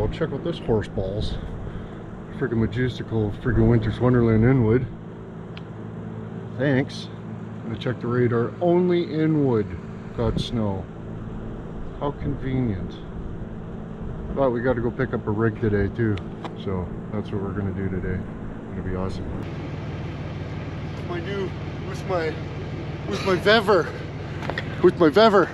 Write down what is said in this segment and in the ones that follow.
Wow, check out this horse balls. Friggin' majestical friggin' Winter's Wonderland Inwood. Thanks. I'm gonna check the radar. Only Inwood got snow. How convenient. But we got to go pick up a rig today too, so that's what we're gonna do today. It's gonna be awesome. My new, with my Vever, with my Vever.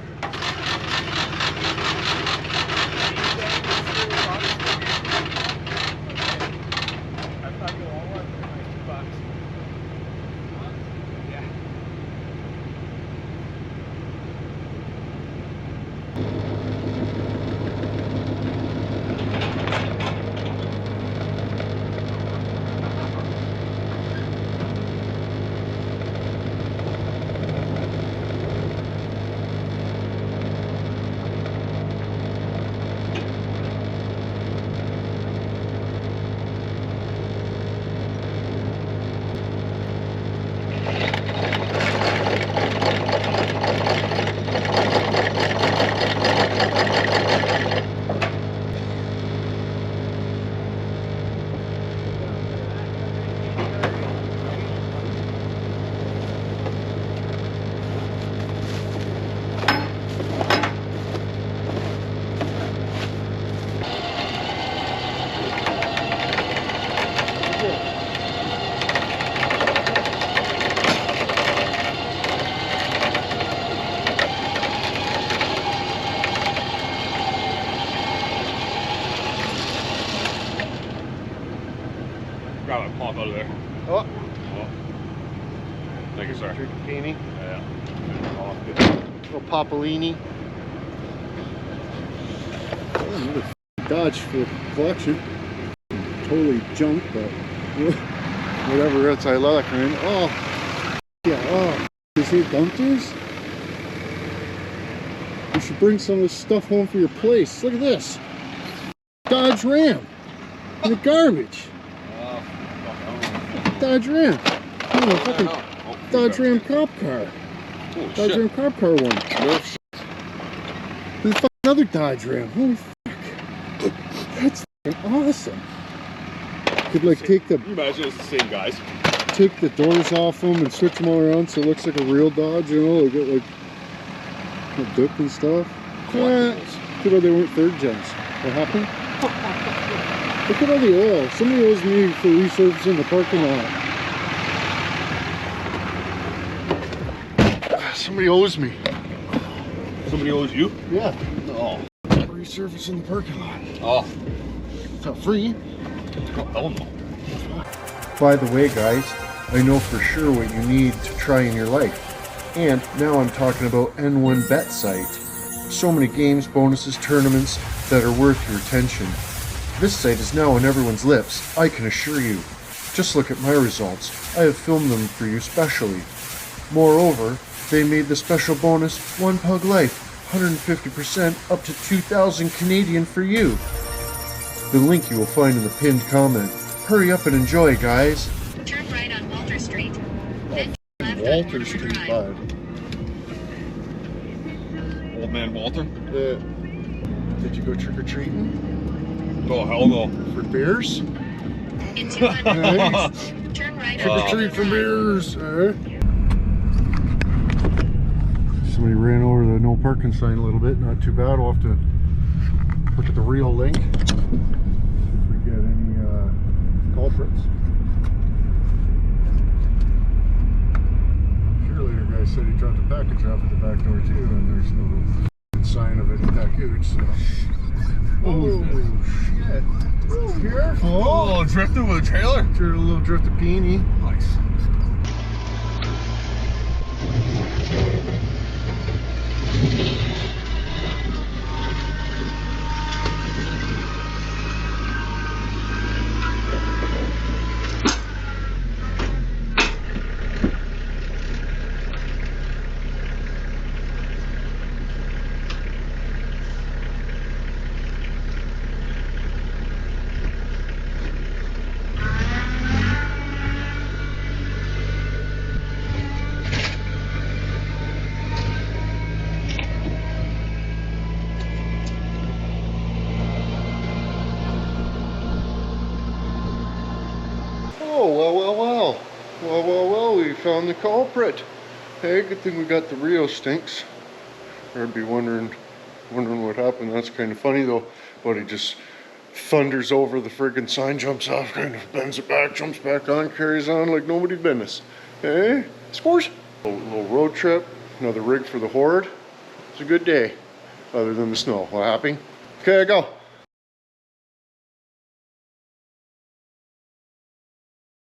Grab a pop out of there. Oh. Thank you, sir. Trickini. Yeah. Little Popolini. Oh, another Dodge for collection. Totally junk, but whatever else I like. Oh, yeah. Oh, is he dumpsters? You should bring some of this stuff home for your place. Look at this. Dodge Ram in the garbage. Dodge Ram. Oh, fucking Dodge Ram cop car. Dodge Ram cop car one. There's another Dodge Ram. Holy fuck. That's fucking awesome. Could like take the... You imagine it's the same guys. Take the doors off them and switch them all around so it looks like a real Dodge, you know? They get like a dip and stuff. Too bad they weren't third gens. What happened? Look at all the oil. Somebody owes me for resurfacing the parking lot. Somebody owes me. Somebody owes you? Yeah. Oh. Resurfacing the parking lot. Oh. It's not free. Oh, no. By the way, guys, I know for sure what you need to try in your life. And now I'm talking about N1 Bet site. So many games, bonuses, tournaments that are worth your attention. This site is now on everyone's lips, I can assure you. Just look at my results. I have filmed them for you specially. Moreover, they made the special bonus One Pug Life 150% up to 2,000 Canadian for you. The link you will find in the pinned comment. Hurry up and enjoy, guys. Turn right on Walter Street. Then left on Walter Warner Street Drive. 5. Old man Walter? Did you go trick-or-treating? Oh, hell no. For beers? In 200 Nice. meters, turn right on Trick-or-treat Walter for Drive. beers, Somebody ran over the no parking sign a little bit. Not too bad. We'll have to look at the reolink. See if we get any culprits. Cheerleader guy said he dropped a package off at the back door too, and there's no sign of any package. So. Oh shit! Oh, careful! Oh, drifting with a trailer? A little drift of peony. Nice. Well, we found the culprit. Hey, good thing we got the Rio stinks. I'd be wondering what happened. That's kind of funny though. But he just thunders over the friggin' sign, jumps off, kind of bends it back, jumps back on, carries on like nobody's business. Hey, scores. A little road trip, another rig for the horde. It's a good day, other than the snow. Well, happy? Okay, go.